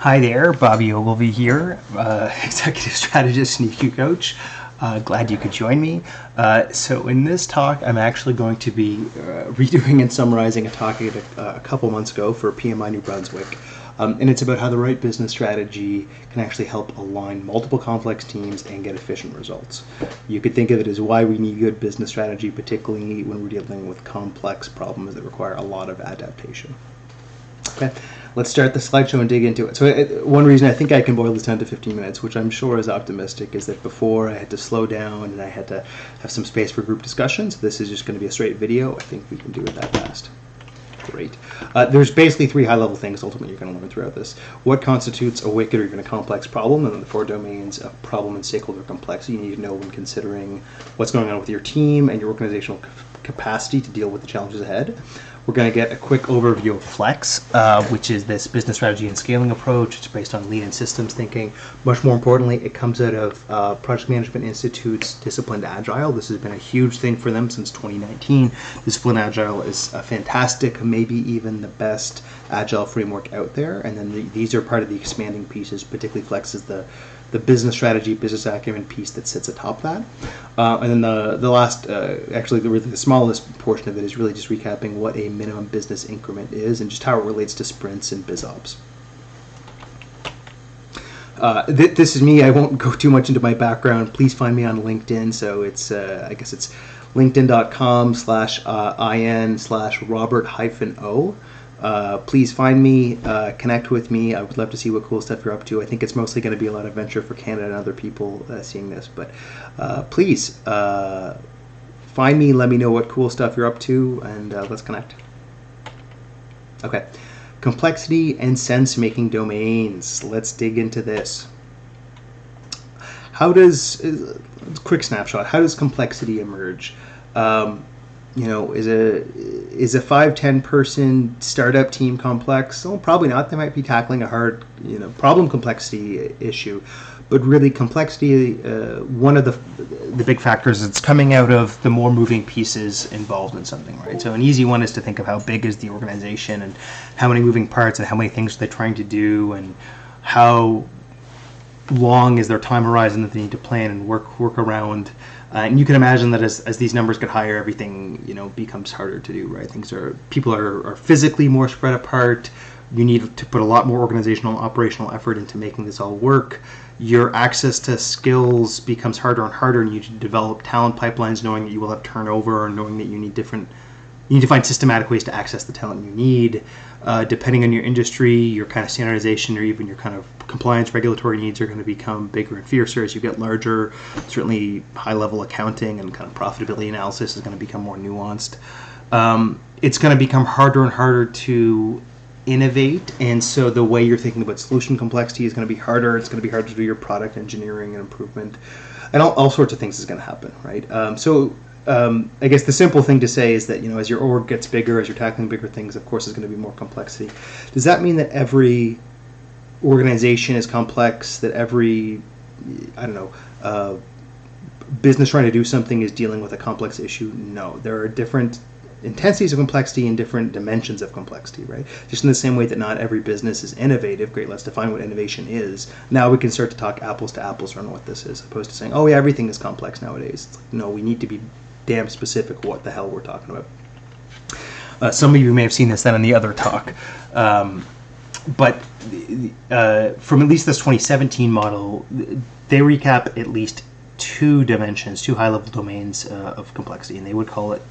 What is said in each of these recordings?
Hi there, Bobby Ogilvy here, Executive Strategist and EQ Coach. Glad you could join me. So in this talk, I'm actually going to be redoing and summarizing a talk I did a couple months ago for PMI New Brunswick. And it's about how the right business strategy can actually help align multiple complex teams and get efficient results. You could think of it as why we need good business strategy, particularly when we're dealing with complex problems that require a lot of adaptation. Okay, let's start the slideshow and dig into it. So one reason I think I can boil this down to 15 minutes, which I'm sure is optimistic, is that before I had to slow down and I had to have some space for group discussions. This is just going to be a straight video. I think we can do it that fast. Great. There's basically three high-level things ultimately you're going to learn throughout this. What constitutes a wicked or even a complex problem, and then the four domains of problem and stakeholder complexity you need to know when considering what's going on with your team and your organizational capacity to deal with the challenges ahead. We're going to get a quick overview of Flex, which is this business strategy and scaling approach. It's based on lean and systems thinking. Much more importantly, it comes out of Project Management Institute's Disciplined Agile. This has been a huge thing for them since 2019. Disciplined Agile is a fantastic, maybe even the best Agile framework out there. And then these are part of the expanding pieces, particularly Flex is the business strategy, business acumen piece that sits atop that. And then the last, actually the smallest portion of it is really just recapping what a minimum business increment is and just how it relates to sprints and biz ops. This is me. I won't go too much into my background. Please find me on LinkedIn. So it's, I guess it's linkedin.com/in/Robert-O. Please find me, connect with me. I would love to see what cool stuff you're up to. I think it's mostly going to be a lot of venture for Canada and other people seeing this. But please find me, let me know what cool stuff you're up to, and let's connect. Okay. Complexity and sense-making domains. Let's dig into this. Quick snapshot, how does complexity emerge? Is a 5-10 person startup team complex? Well, probably not. They might be tackling a hard, problem complexity issue. But really, complexity, one of the big factors is it's coming out of the more moving pieces involved in something, right? So an easy one is to think of how big is the organization and how many moving parts and how many things they're trying to do and how long is their time horizon that they need to plan and work around. And you can imagine that as these numbers get higher, everything becomes harder to do, right? People are physically more spread apart. You need to put a lot more organizational and operational effort into making this all work. Your access to skills becomes harder and harder, and you need to develop talent pipelines knowing that you will have turnover, and knowing that you need to find systematic ways to access the talent you need. Depending on your industry, your kind of standardization or even your kind of compliance regulatory needs are going to become bigger and fiercer as you get larger. Certainly high-level accounting and kind of profitability analysis is going to become more nuanced. It's going to become harder and harder to innovate, and so the way you're thinking about solution complexity is going to be harder. It's going to be harder to do your product engineering and improvement, and all sorts of things is going to happen, right? I guess the simple thing to say is that, as your org gets bigger, as you're tackling bigger things, of course, there's going to be more complexity. Does that mean that every organization is complex, that every, business trying to do something is dealing with a complex issue? No. There are different intensities of complexity and different dimensions of complexity, right? Just in the same way that not every business is innovative. Great, let's define what innovation is. Now we can start to talk apples to apples around what this is, as opposed to saying, oh yeah, everything is complex nowadays. It's like, no, we need to be damn specific what the hell we're talking about. Some of you may have seen this then in the other talk. But from at least this 2017 model, they recap at least two high-level domains of complexity, and they would call it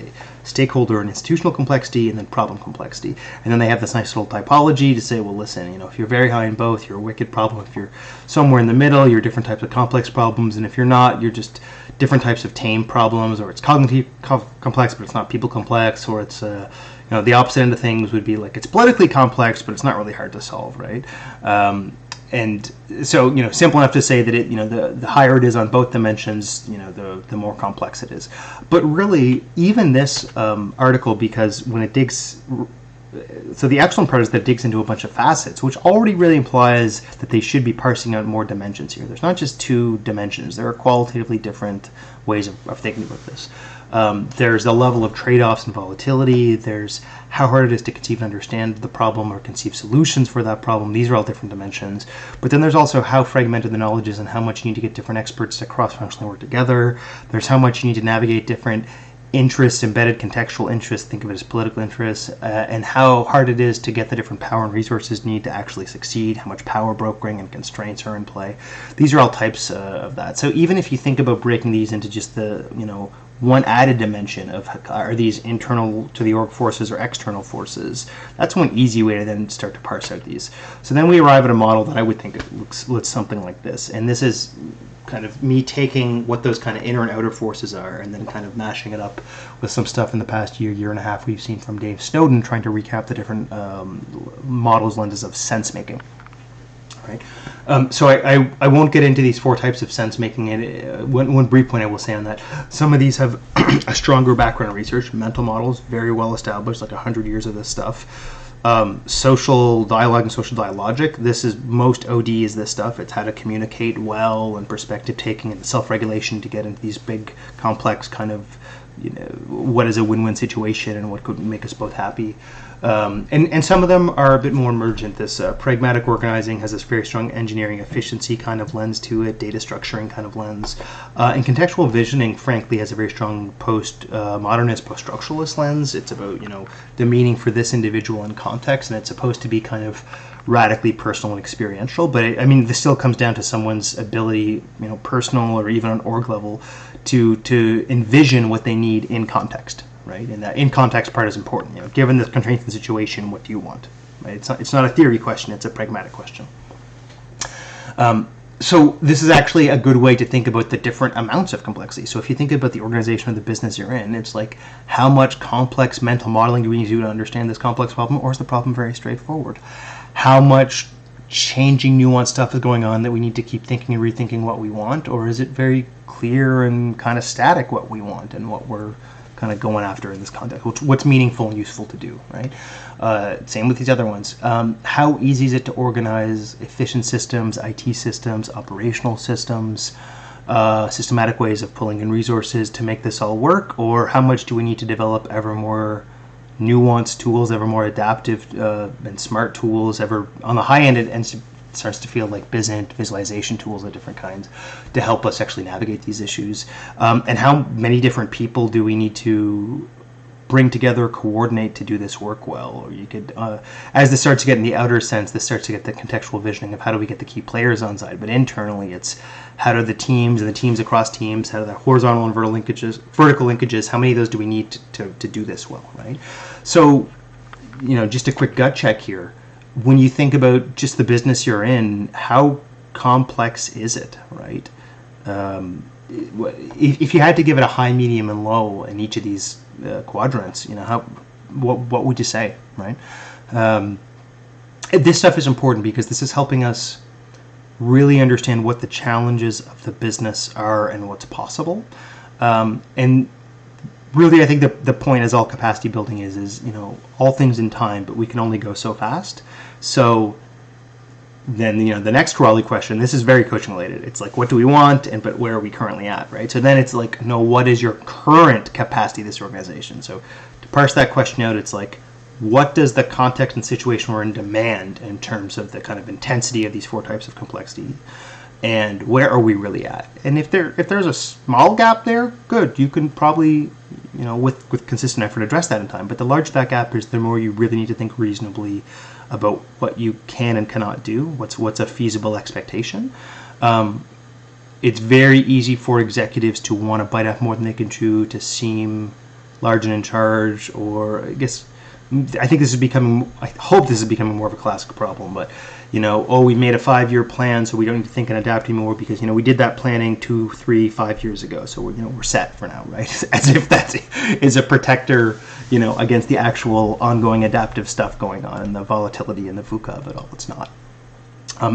stakeholder and institutional complexity, and then problem complexity. And then they have this nice little typology to say, well, listen, if you're very high in both, you're a wicked problem. If you're somewhere in the middle, you're different types of complex problems, and if you're not, you're just different types of tame problems, or it's cognitive complex, but it's not people complex, or it's the opposite end of things would be like it's politically complex, but it's not really hard to solve, right? And so, simple enough to say that the higher it is on both dimensions, the more complex it is. But really, even this article, because when it digs, so the excellent part is that it digs into a bunch of facets, which already really implies that they should be parsing out more dimensions here. There's not just two dimensions. There are qualitatively different ways of thinking about this. There's a level of trade-offs and volatility. There's how hard it is to conceive and understand the problem or conceive solutions for that problem. These are all different dimensions. But then there's also how fragmented the knowledge is and how much you need to get different experts to cross-functionally work together. There's how much you need to navigate different interests, embedded contextual interests, think of it as political interests, and how hard it is to get the different power and resources needed to actually succeed, how much power brokering and constraints are in play. These are all types of that. So even if you think about breaking these into just the, one added dimension of are these internal to the org forces or external forces, that's one easy way to then start to parse out these. So then we arrive at a model that I would think looks something like this. And this is kind of me taking what those kind of inner and outer forces are and then kind of mashing it up with some stuff in the past year and a half we've seen from Dave Snowden trying to recap the different models, lenses of sense making. Right. So I won't get into these four types of sense making. And one brief point I will say on that, some of these have a stronger background in research. Mental models, very well established, like 100 years of this stuff. Social dialogue and social dialogic. This is most OD is this stuff. It's how to communicate well and perspective taking and self-regulation to get into these big, complex kind of, what is a win-win situation and what could make us both happy. And some of them are a bit more emergent. This pragmatic organizing has this very strong engineering efficiency kind of lens to it, data structuring kind of lens. And contextual visioning, frankly, has a very strong post-modernist, post-structuralist lens. It's about, the meaning for this individual in context, and it's supposed to be kind of radically personal and experiential. But this still comes down to someone's ability, personal or even on org level, to envision what they need in context. Right, and that in context part is important. Given the constraints of the situation, what do you want? Right, it's not a theory question; it's a pragmatic question. So this is actually a good way to think about the different amounts of complexity. So if you think about the organization or the business you're in, it's like how much complex mental modeling do we need to do to understand this complex problem, or is the problem very straightforward? How much changing, nuanced stuff is going on that we need to keep thinking and rethinking what we want, or is it very clear and kind of static what we want and what we're kind of going after in this context, what's meaningful and useful to do, right? Same with these other ones. How easy is it to organize efficient systems, IT systems, operational systems, systematic ways of pulling in resources to make this all work? Or how much do we need to develop ever more nuanced tools, ever more adaptive and smart tools, ever on the high end it starts to feel like BizInt, visualization tools of different kinds to help us actually navigate these issues. And how many different people do we need to bring together, coordinate to do this work well? Or you could, as this starts to get in the outer sense, this starts to get the contextual visioning of how do we get the key players on side. But internally, it's how do the teams and the teams across teams, how do the horizontal and vertical linkages, how many of those do we need to do this well, right? So, just a quick gut check here. When you think about just the business you're in, how complex is it, right? If you had to give it a high, medium, and low in each of these quadrants, what would you say, right? This stuff is important because this is helping us really understand what the challenges of the business are and what's possible. And really, I think the point as all capacity building is all things in time, but we can only go so fast. So then the next Raleigh question, this is very coaching related. It's like, what do we want, but where are we currently at, right? So then it's like, no, what is your current capacity of this organization? So to parse that question out, it's like, what does the context and situation we're in demand in terms of the kind of intensity of these four types of complexity? And where are we really at? And if there's a small gap there, good. You can probably, with consistent effort, address that in time. But the larger that gap is, the more you really need to think reasonably about what you can and cannot do. What's a feasible expectation? It's very easy for executives to want to bite off more than they can chew, to seem large and in charge, or I hope this is becoming more of a classic problem, but we made a 5-year plan, so we don't need to think and adapt anymore because we did that planning 2, 3, 5 years ago, so we're set for now, right? As if that is a protector, against the actual ongoing adaptive stuff going on and the volatility and the VUCA of it all. It's not.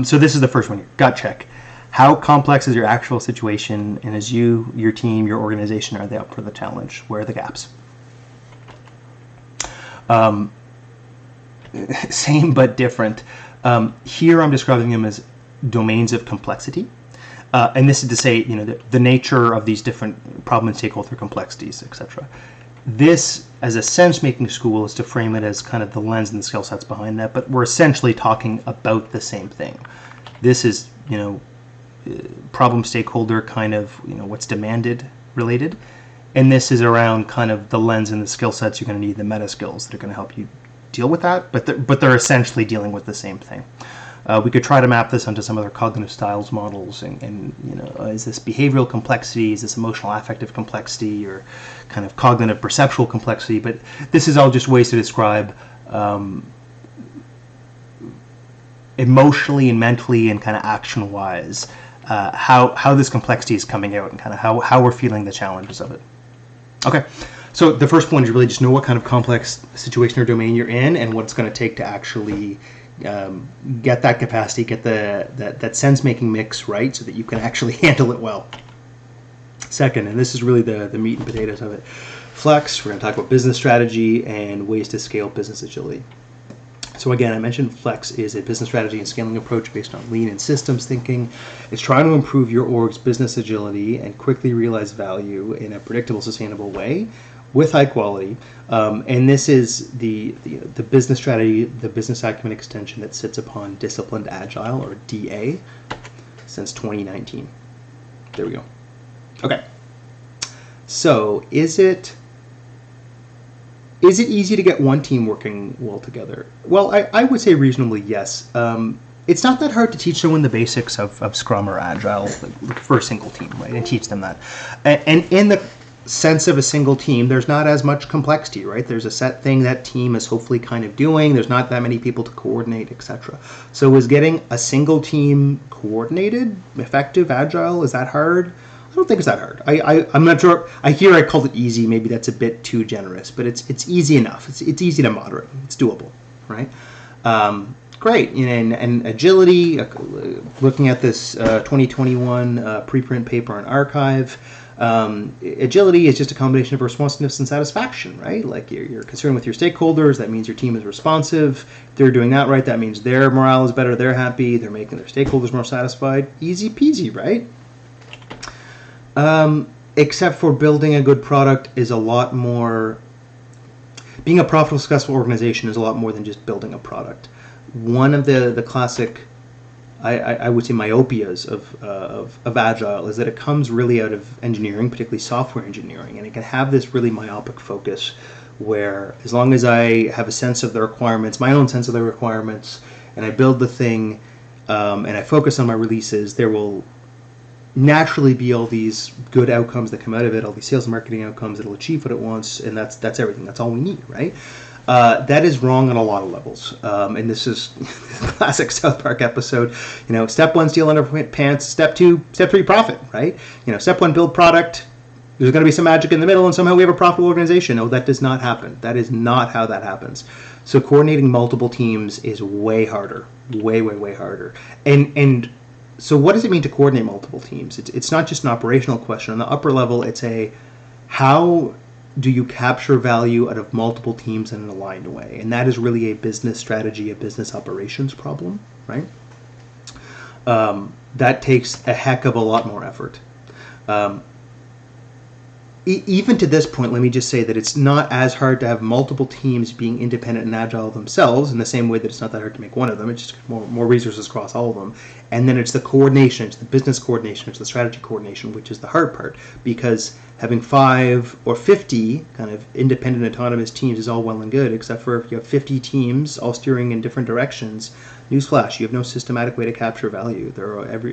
So this is the first one here. Gut check. How complex is your actual situation, and as you, your team, your organization, are they up for the challenge? Where are the gaps? Same but different. Here I'm describing them as domains of complexity. And this is to say, the nature of these different problem and stakeholder complexities, etc. This, as a sense-making school, is to frame it as kind of the lens and the skill sets behind that, but we're essentially talking about the same thing. This is, problem stakeholder kind of, what's demanded related, and this is around kind of the lens and the skill sets you're going to need, the meta skills that are going to help you deal with that, but they're essentially dealing with the same thing. We could try to map this onto some other cognitive styles models, and is this behavioral complexity, is this emotional affective complexity, or kind of cognitive perceptual complexity? But this is all just ways to describe emotionally and mentally and kind of action-wise how this complexity is coming out, and kind of how we're feeling the challenges of it. Okay, so the first point is really just know what kind of complex situation or domain you're in, and what it's going to take to actually get that capacity, get that sense-making mix right, so that you can actually handle it well. Second, and this is really the meat and potatoes of it, Flex. We're going to talk about business strategy and ways to scale business agility. So again, I mentioned Flex is a business strategy and scaling approach based on lean and systems thinking. It's trying to improve your org's business agility and quickly realize value in a predictable, sustainable way with high quality. And this is the business strategy, the business acumen extension that sits upon Disciplined Agile, or DA, since 2019. There we go. Okay. So is it easy to get one team working well together? Well, I would say reasonably yes. It's not that hard to teach someone the basics of Scrum or Agile for a single team, right? And teach them that. And in the sense of a single team, there's not as much complexity, right? There's a set thing that team is hopefully kind of doing. There's not that many people to coordinate, etc. So is getting a single team coordinated, effective, agile, is that hard? I don't think it's that hard. I'm not sure. I called it easy. Maybe that's a bit too generous, but it's easy enough. It's easy to moderate. It's doable, right? Great. And agility, looking at this 2021 preprint paper on archive, agility is just a combination of responsiveness and satisfaction, right? Like you're concerned with your stakeholders. That means your team is responsive. If they're doing that right, that means their morale is better. They're happy. They're making their stakeholders more satisfied. Easy peasy, right? Except for building a good product is a lot more. Being a profitable, successful organization is a lot more than just building a product. One of the classic, I would say, myopias of Agile is that it comes really out of engineering, particularly software engineering, and it can have this really myopic focus where as long as I have a sense of the requirements, my own sense of the requirements, and I build the thing, and I focus on my releases, there will naturally be all these good outcomes that come out of it, all these sales and marketing outcomes that'll achieve what it wants, and that's everything. That's all we need, right? That is wrong on a lot of levels, and this is the classic South Park episode. Step one, steal underpants. Step two, step three, profit. Right? Step one, build product. There's going to be some magic in the middle, and somehow we have a profitable organization. No, that does not happen. That is not how that happens. So coordinating multiple teams is way harder, way harder. And so what does it mean to coordinate multiple teams? It's not just an operational question. On the upper level, it's how do you capture value out of multiple teams in an aligned way? And that is really a business strategy, a business operations problem, right? That takes a heck of a lot more effort. Even to this point, let me just say that it's not as hard to have multiple teams being independent and agile themselves, in the same way that it's not that hard to make one of them. It's just more resources across all of them. And then it's the coordination, it's the business coordination, it's the strategy coordination, which is the hard part. Because having 5 or 50 kind of independent autonomous teams is all well and good, except for if you have 50 teams all steering in different directions. Newsflash, you have no systematic way to capture value.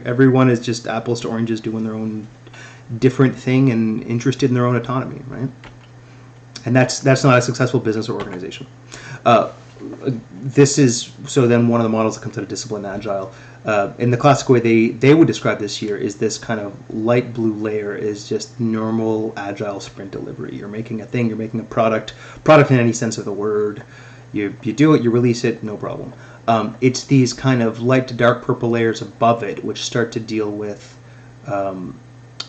Everyone is just apples to oranges doing their own different thing and interested in their own autonomy, right? And that's not a successful business or organization. This is so then one of the models that comes out of Disciplined Agile. In the classic way they would describe this here is this kind of light blue layer is just normal Agile sprint delivery. You're making a thing, you're making a product in any sense of the word. You do it, you release it, no problem. It's these kind of light to dark purple layers above it which start to deal with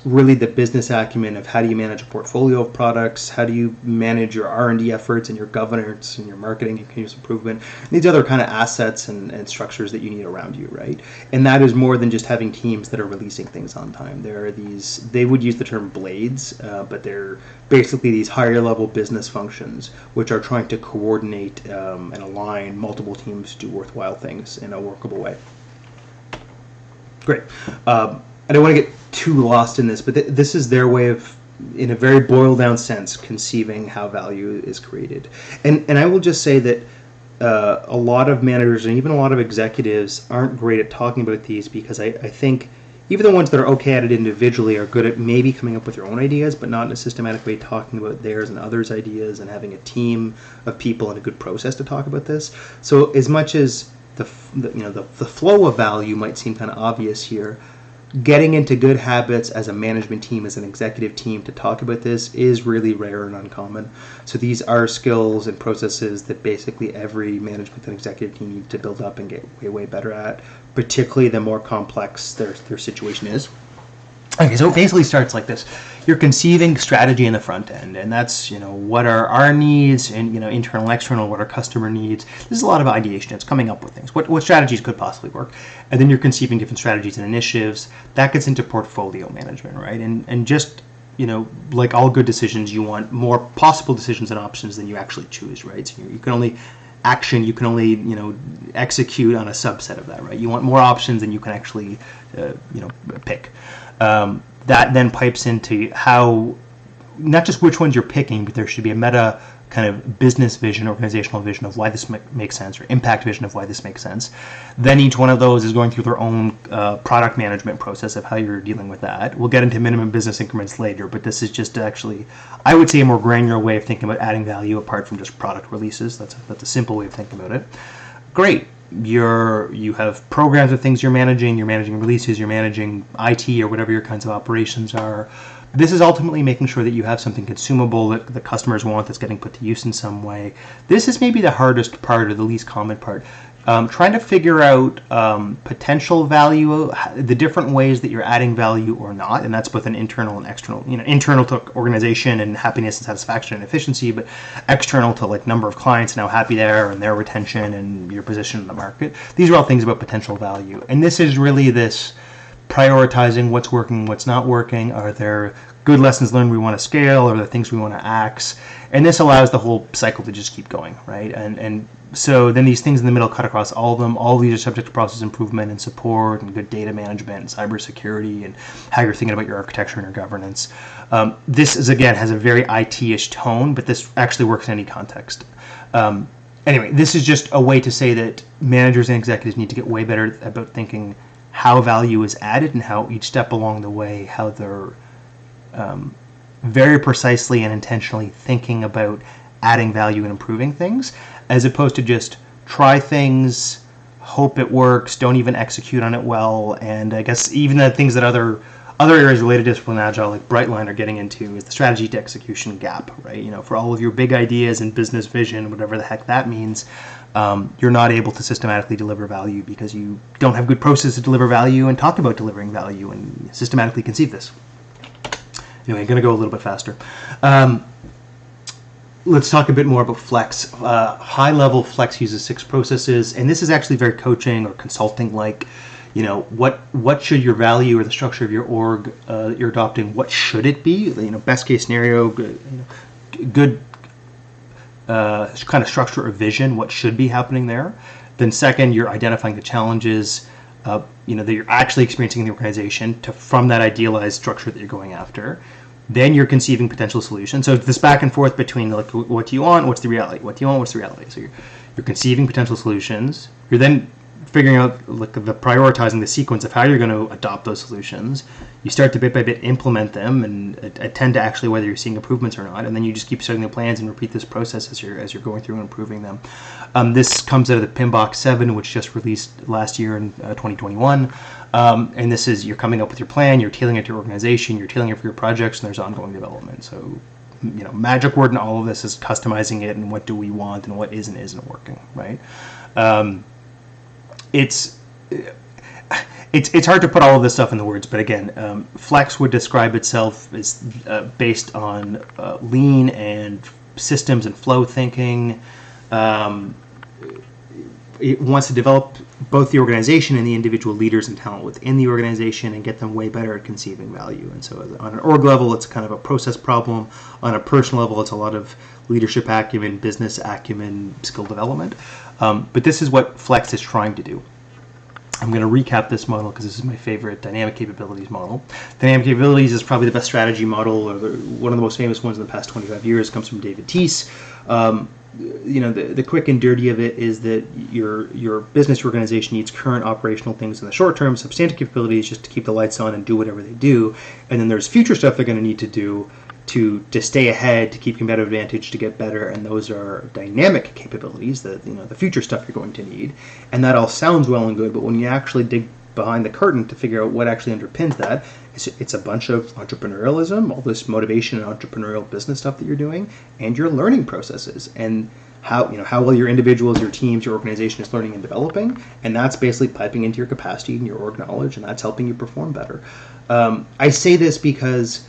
really the business acumen of how do you manage a portfolio of products, how do you manage your R&D efforts and your governance and your marketing and continuous improvement, and these other kind of assets and structures that you need around you, right? And that is more than just having teams that are releasing things on time. There are these, they would use the term blades, but they're basically these higher level business functions which are trying to coordinate and align multiple teams to do worthwhile things in a workable way. Great. I don't want to get too lost in this, but this is their way of, in a very boiled down sense, conceiving how value is created. And I will just say that a lot of managers and even a lot of executives aren't great at talking about these, because I think even the ones that are okay at it individually are good at maybe coming up with their own ideas, but not in a systematic way talking about theirs and others' ideas and having a team of people and a good process to talk about this. So as much as the flow of value might seem kind of obvious here, getting into good habits as a management team, as an executive team, to talk about this is really rare and uncommon. So these are skills and processes that basically every management and executive team needs to build up and get way better at, particularly the more complex their situation is. Okay, so it basically starts like this. You're conceiving strategy in the front end, and that's, what are our needs, and, internal, external, what are customer needs. This is a lot of ideation. It's coming up with things. What strategies could possibly work? And then you're conceiving different strategies and initiatives. That gets into portfolio management, right? And just, like all good decisions, you want more possible decisions and options than you actually choose, right? So you can only execute on a subset of that, right? You want more options than you can actually, pick. That then pipes into how, not just which ones you're picking, but there should be a meta kind of business vision, organizational vision of why this makes sense, or impact vision of why this makes sense. Then each one of those is going through their own product management process of how you're dealing with that. We'll get into minimum business increments later, but this is just actually, I would say, a more granular way of thinking about adding value apart from just product releases. That's a simple way of thinking about it. Great. You have programs of things you're managing releases, you're managing IT or whatever your kinds of operations are. This is ultimately making sure that you have something consumable that the customers want, that's getting put to use in some way. This is maybe the hardest part, or the least common part. Trying to figure out potential value, the different ways that you're adding value or not, and that's both an internal and external. Internal to organization and happiness and satisfaction and efficiency, but external to like number of clients and how happy they are and their retention and your position in the market. These are all things about potential value, and this is really this prioritizing what's working, what's not working. Are there good lessons learned we want to scale, or are there things we want to axe? And this allows the whole cycle to just keep going, right? And so then these things in the middle cut across all of them. All of these are subject to process improvement and support and good data management and cybersecurity and how you're thinking about your architecture and your governance. This is, again, has a very IT-ish tone, but this actually works in any context. Anyway, this is just a way to say that managers and executives need to get way better about thinking how value is added and how each step along the way, how they're very precisely and intentionally thinking about adding value and improving things, as opposed to just try things, hope it works, don't even execute on it well. And I guess even the things that other areas related to discipline and Agile, like Brightline, are getting into is the strategy to execution gap, right? For all of your big ideas and business vision, whatever the heck that means, you're not able to systematically deliver value because you don't have good processes to deliver value and talk about delivering value and systematically conceive this. Anyway, I'm going to go a little bit faster. Let's talk a bit more about Flex. High-level Flex uses 6 processes, and this is actually very coaching or consulting-like. What should your value or the structure of your org that you're adopting, what should it be? Best case scenario, good kind of structure or vision, what should be happening there. Then second, you're identifying the challenges that you're actually experiencing in the organization from that idealized structure that you're going after. Then you're conceiving potential solutions. So this back and forth between like, what do you want, what's the reality? What do you want, what's the reality? So you're conceiving potential solutions. You're then figuring out like the prioritizing the sequence of how you're going to adopt those solutions. You start to bit by bit implement them and attend to actually whether you're seeing improvements or not. And then you just keep setting the plans and repeat this process as you're going through and improving them. This comes out of the PMBOK 7, which just released last year in 2021. And this is, you're coming up with your plan, you're tailoring it to your organization, you're tailoring it for your projects, and there's ongoing development. So, magic word in all of this is customizing it and what do we want and what isn't working, right? it's hard to put all of this stuff in the words, but again, Flex would describe itself as based on lean and systems and flow thinking. It wants to develop both the organization and the individual leaders and talent within the organization and get them way better at conceiving value. And so on an org level, it's kind of a process problem. On a personal level, it's a lot of leadership acumen, business acumen, skill development. But this is what Flex is trying to do. I'm going to recap this model because this is my favorite dynamic capabilities model. Dynamic capabilities is probably the best strategy model, or one of the most famous ones in the past 25 years. It comes from David Teese. The quick and dirty of it is that your business organization needs current operational things in the short term, substantive capabilities just to keep the lights on and do whatever they do, and then there's future stuff they're going to need to do to stay ahead, to keep competitive advantage, to get better, and those are dynamic capabilities, the future stuff you're going to need. And that all sounds well and good, but when you actually dig behind the curtain to figure out what actually underpins that, it's a bunch of entrepreneurialism, all this motivation and entrepreneurial business stuff that you're doing, and your learning processes, and how well your individuals, your teams, your organization is learning and developing, and that's basically piping into your capacity and your org knowledge, and that's helping you perform better. I say this because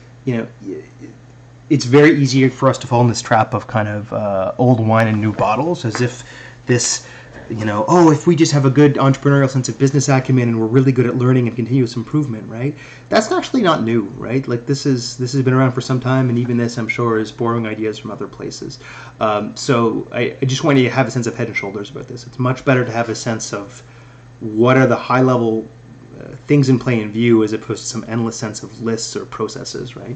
it's very easy for us to fall in this trap of kind of old wine in new bottles, as if this, if we just have a good entrepreneurial sense of business acumen and we're really good at learning and continuous improvement, right? That's actually not new, right? Like this has been around for some time, and even this, I'm sure, is borrowing ideas from other places. So I just want you to have a sense of head and shoulders about this. It's much better to have a sense of what are the high level things in play in view, as opposed to some endless sense of lists or processes, right?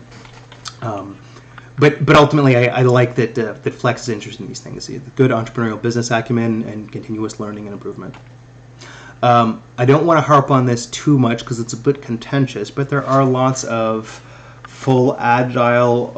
But ultimately, I like that Flex is interested in these things. The good entrepreneurial business acumen and continuous learning and improvement. I don't want to harp on this too much because it's a bit contentious, but there are lots of full agile,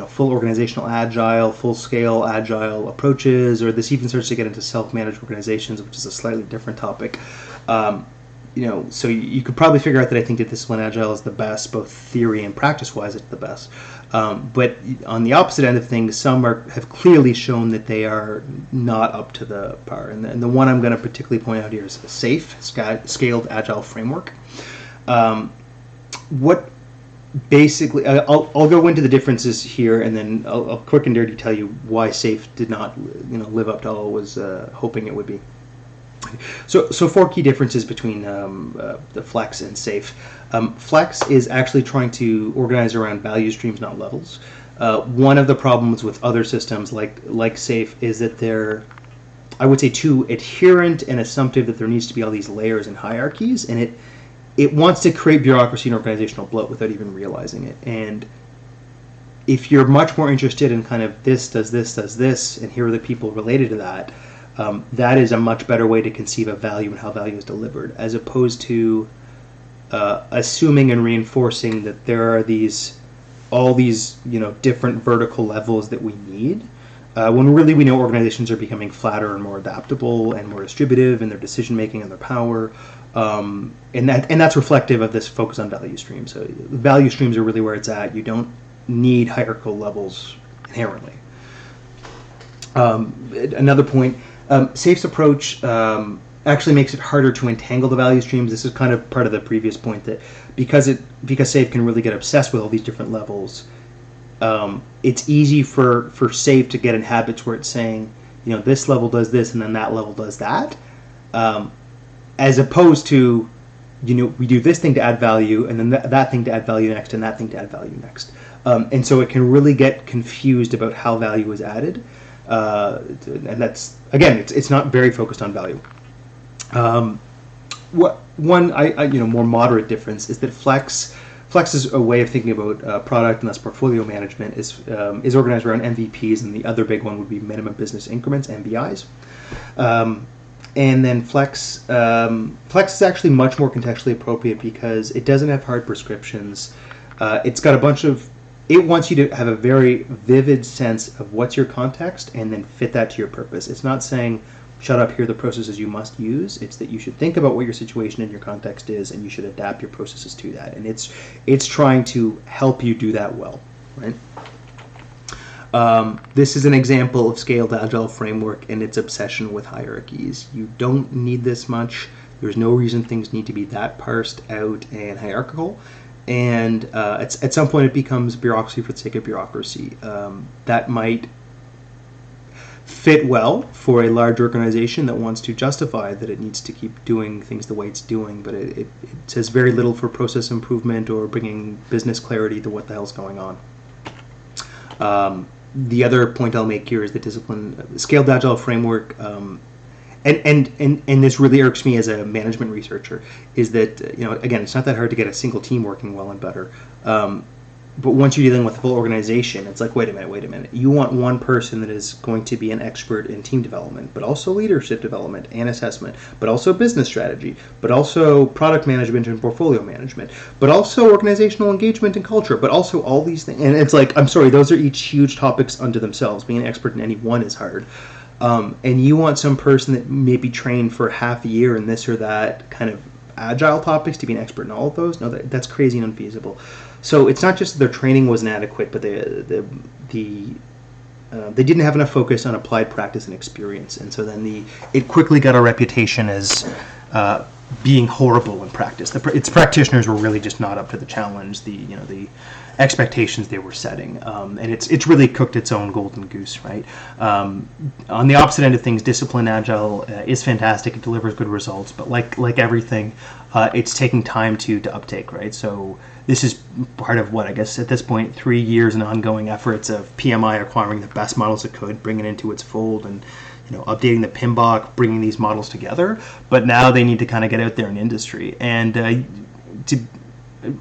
full organizational agile, full scale agile approaches, or this even starts to get into self-managed organizations, which is a slightly different topic. So you could probably figure out that I think that discipline agile is the best, both theory and practice-wise, it's the best. But on the opposite end of things, some have clearly shown that they are not up to the par. And the one I'm going to particularly point out here is SAFE, Scaled Agile Framework. What basically, I'll go into the differences here, and then I'll quick and dirty tell you why SAFE did not live up to all I was hoping it would be. So 4 key differences between the Flex and SAFE. Flex is actually trying to organize around value streams, not levels. One of the problems with other systems like SAFE is that they're, I would say, too adherent and assumptive that there needs to be all these layers and hierarchies, and it wants to create bureaucracy and organizational bloat without even realizing it. And if you're much more interested in kind of this does this, and here are the people related to that, that is a much better way to conceive of value and how value is delivered, as opposed to assuming and reinforcing that there are all these different vertical levels that we need, when really we know organizations are becoming flatter and more adaptable and more distributive in their decision making and their power, and that's reflective of this focus on value streams. So value streams are really where it's at. You don't need hierarchical levels inherently. Another point. SAFE's approach actually makes it harder to entangle the value streams. This is kind of part of the previous point, that because SAFE can really get obsessed with all these different levels, it's easy for SAFE to get in habits where it's saying, this level does this and then that level does that, as opposed to, we do this thing to add value and then that thing to add value next and that thing to add value next. And so it can really get confused about how value is added. And that's, again, it's not very focused on value. One more moderate difference is that Flex is a way of thinking about product, and thus portfolio management is organized around MVPs, and the other big one would be minimum business increments, MBIs. And then Flex is actually much more contextually appropriate because it doesn't have hard prescriptions. It's got a bunch of. It wants you to have a very vivid sense of what's your context and then fit that to your purpose. It's not saying, shut up, here are the processes you must use. It's that you should think about what your situation and your context is, and you should adapt your processes to that. And it's trying to help you do that well, right? This is an example of scaled agile framework and its obsession with hierarchies. You don't need this much. There's no reason things need to be that parsed out and hierarchical. And at some point, it becomes bureaucracy for the sake of bureaucracy. That might fit well for a large organization that wants to justify that it needs to keep doing things the way it's doing, but it says very little for process improvement or bringing business clarity to what the hell's going on. The other point I'll make here is the discipline scaled agile framework, and this really irks me as a management researcher, is that again, it's not that hard to get a single team working well and better. But once you're dealing with the whole organization, it's like, wait a minute. You want one person that is going to be an expert in team development, but also leadership development and assessment, but also business strategy, but also product management and portfolio management, but also organizational engagement and culture, but also all these things. And it's like, I'm sorry, those are each huge topics unto themselves. Being an expert in any one is hard. And you want some person that may be trained for half a year in this or that kind of agile topics to be an expert in all of those? No, that's crazy and unfeasible. So it's not just that their training wasn't adequate, but they didn't have enough focus on applied practice and experience, and so then it quickly got a reputation as being horrible in practice. Its practitioners were really just not up to the challenge, the expectations they were setting, and it's really cooked its own golden goose, right? On the opposite end of things, disciplined agile is fantastic. It delivers good results, but like everything, it's taking time to uptake, right? So this is part of what, I guess at this point, 3 years in ongoing efforts of PMI acquiring the best models it could, bringing it into its fold, and updating the PMBOK, bringing these models together. But now they need to kind of get out there in industry and to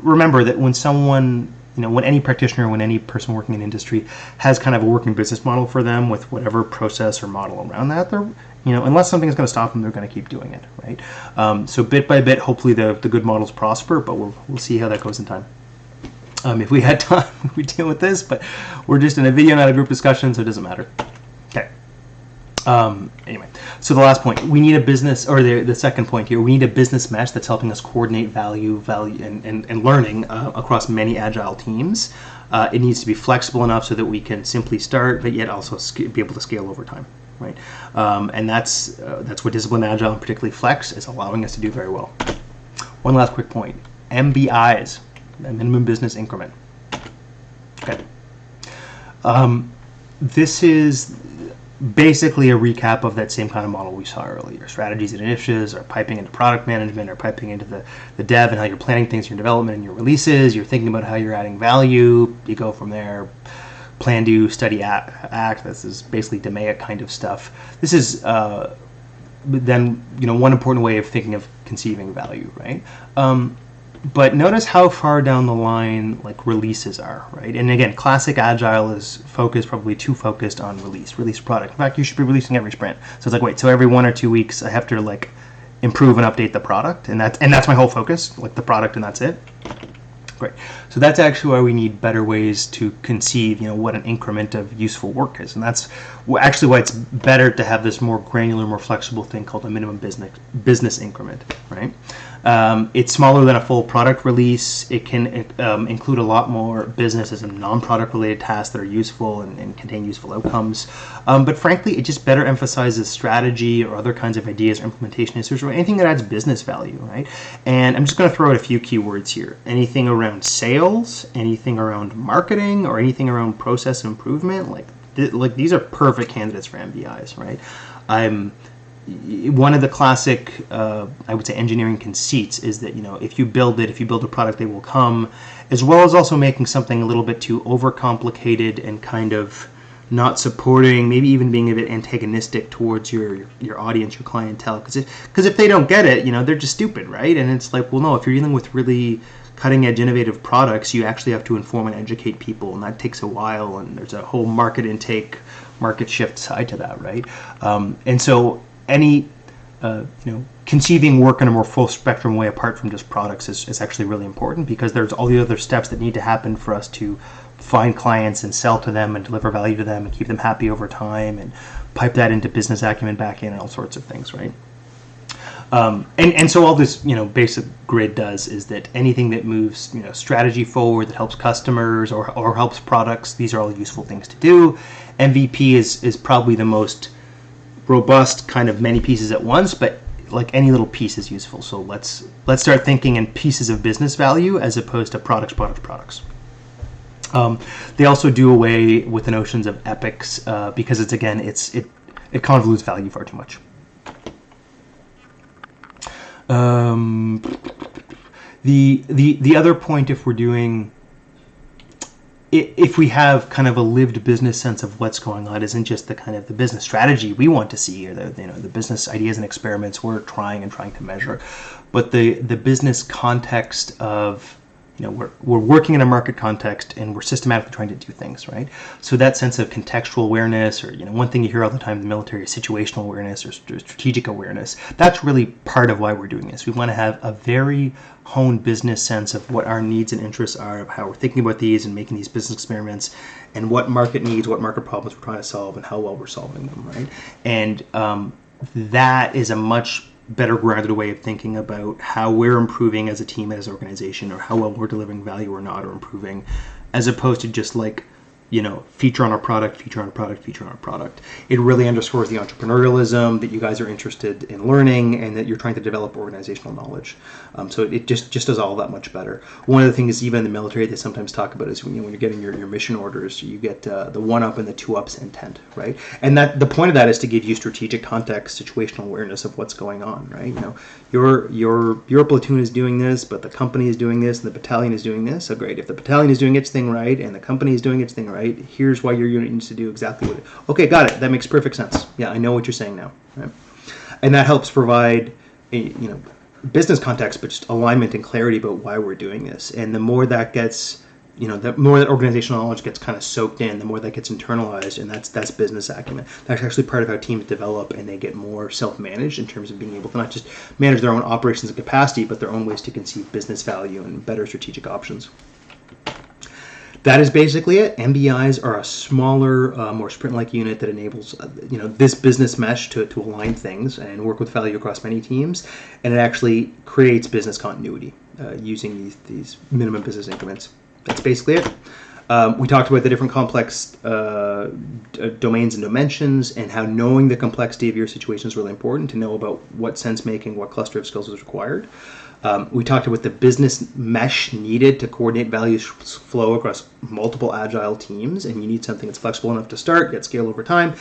remember that when someone, when any practitioner, when any person working in industry has kind of a working business model for them with whatever process or model around that, they're, unless something's going to stop them, they're going to keep doing it, right? So bit by bit, hopefully the good models prosper, but we'll see how that goes in time. If we had time, we'd deal with this, but we're just in a video, not a group discussion, so it doesn't matter. Okay. Anyway, so the last point, we need a business, or the second point here, we need a business mesh that's helping us coordinate value, and learning across many agile teams. It needs to be flexible enough so that we can simply start, but yet also be able to scale over time, right? And that's what disciplined agile, and particularly Flex, is allowing us to do very well. One last quick point, MBIs, minimum business increment. Okay. This is basically a recap of that same kind of model we saw earlier. Strategies and initiatives are piping into product management, or piping into the dev and how you're planning things in your development and your releases. You're thinking about how you're adding value. You go from there. Plan, do, study, act. This is basically DMAIC kind of stuff. This is then one important way of thinking of conceiving value, right? But notice how far down the line releases are, right? And again, classic agile is probably too focused on release product. In fact, you should be releasing every sprint. So it's like, wait, so every 1 or 2 weeks I have to improve and update the product, and that's my whole focus, the product, and that's it. Great. So that's actually why we need better ways to conceive, what an increment of useful work is, and that's actually why it's better to have this more granular, more flexible thing called a minimum business increment, right? It's smaller than a full product release. It can include a lot more business and non-product related tasks that are useful and contain useful outcomes. But frankly, it just better emphasizes strategy or other kinds of ideas or implementation issues or anything that adds business value, right? And I'm just going to throw out a few keywords here. Anything around sales, anything around marketing, or anything around process improvement. These are perfect candidates for MBIs, right? One of the classic, I would say, engineering conceits is that, if you build a product, they will come, as well as also making something a little bit too overcomplicated and kind of not supporting, maybe even being a bit antagonistic towards your audience, your clientele. Because if they don't get it, they're just stupid, right? And it's like, well, no, if you're dealing with really cutting-edge innovative products, you actually have to inform and educate people, and that takes a while, and there's a whole market shift side to that, right? And so any conceiving work in a more full spectrum way apart from just products is actually really important, because there's all the other steps that need to happen for us to find clients and sell to them and deliver value to them and keep them happy over time and pipe that into business acumen back in and all sorts of things, right? And so all this basic grid does is that anything that moves strategy forward, that helps customers or helps products, these are all useful things to do. MVP is probably the most robust, kind of many pieces at once, but like any little piece is useful. So let's start thinking in pieces of business value as opposed to products. They also do away with the notions of epics because it convolutes value far too much. The other point, if we have kind of a lived business sense of what's going on, isn't just the kind of the business strategy we want to see, or the business ideas and experiments we're trying to measure, but the business context of, we're working in a market context and we're systematically trying to do things, right? So that sense of contextual awareness, or one thing you hear all the time in the military is situational awareness or strategic awareness. That's really part of why we're doing this. We want to have a very honed business sense of what our needs and interests are, of how we're thinking about these and making these business experiments, and what market needs, what market problems we're trying to solve, and how well we're solving them, right? And that is a much better grounded way of thinking about how we're improving as a team, as an organization, or how well we're delivering value or not, or improving, as opposed to just like, feature on our product. It really underscores the entrepreneurialism that you guys are interested in learning, and that you're trying to develop organizational knowledge. So it just does all that much better. One of the things, even in the military, they sometimes talk about is when you're getting your mission orders, you get the 1-up and the 2-ups intent, right? And that the point of that is to give you strategic context, situational awareness of what's going on, right? Your platoon is doing this, but the company is doing this, and the battalion is doing this. So great, if the battalion is doing its thing right, and the company is doing its thing right, here's why your unit needs to do exactly what okay, got it. That makes perfect sense. Yeah, I know what you're saying now. Right? And that helps provide business context, but just alignment and clarity about why we're doing this. And the more that gets, the more that organizational knowledge gets kind of soaked in, the more that gets internalized, and that's business acumen. That's actually part of how teams develop, and they get more self-managed in terms of being able to not just manage their own operations and capacity, but their own ways to conceive business value and better strategic options. That is basically it. MBIs are a smaller, more sprint-like unit that enables, this business mesh to align things and work with value across many teams, and it actually creates business continuity using these minimum business increments. That's basically it. We talked about the different complex domains and dimensions, and how knowing the complexity of your situation is really important to know about what sense-making, what cluster of skills is required. We talked about the business mesh needed to coordinate value flow across multiple agile teams, and you need something that's flexible enough to start, yet scale over time,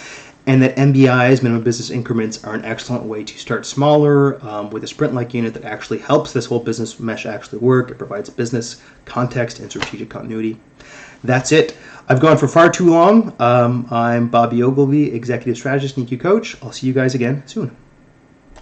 and that MBIs, minimum business increments, are an excellent way to start smaller with a sprint-like unit that actually helps this whole business mesh actually work. It provides business context and strategic continuity. That's it. I've gone for far too long. I'm Bobby Ogilvy, Executive Strategist and EQ Coach. I'll see you guys again soon.